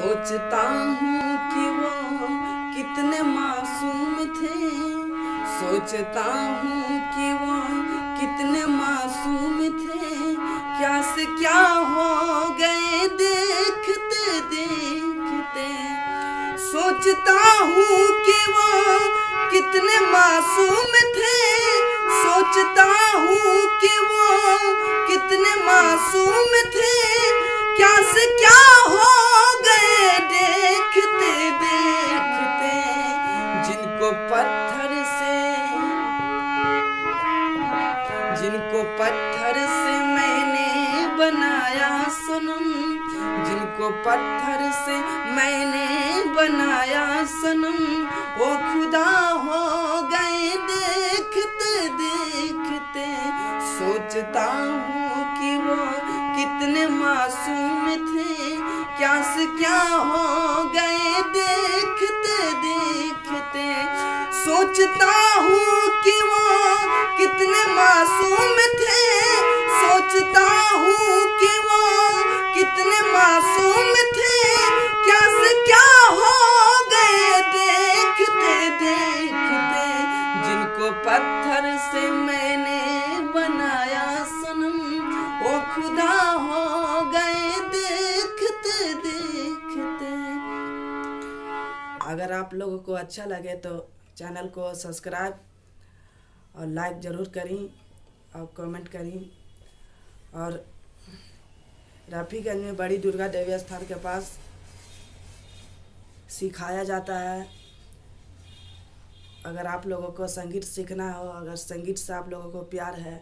सोचता हूँ कि वो कितने मासूम थे, सोचता हूँ कि वो कितने मासूम थे, क्या से क्या हो गए देखते देखते। सोचता हूँ कि वो कितने मासूम थे, सोचता हूँ कि वो कितने मासूम थे, क्या से क्या हो गए देखते देखते। जिनको पत्थर से मैंने बनाया सनम, जिनको पत्थर से मैंने बनाया सनम, वो खुदा हो गए देखते देखते। सोचता हूँ कि वो कितने मासूम थे, क्या से क्या हो गए देखते देखते। सोचता हूँ कि वो कितने मासूम थे, सोचता हूँ कि वो कितने मासूम थे, क्या से क्या हो गए देखते देखते। जिनको पत्थर से मैंने बनाया सनम, वो खुदा हो गए देखते देखते। अगर आप लोगों को अच्छा लगे तो चैनल को सब्सक्राइब और लाइक ज़रूर करें और कमेंट करें। और रफ़ीगंज में बड़ी दुर्गा देवी स्थान के पास सिखाया जाता है। अगर आप लोगों को संगीत सीखना हो, अगर संगीत से आप लोगों को प्यार है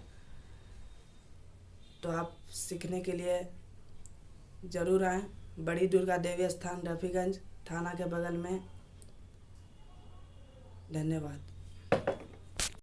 तो आप सीखने के लिए ज़रूर आएँ। बड़ी दुर्गा देवी स्थान रफ़ीगंज थाना के बगल में। धन्यवाद।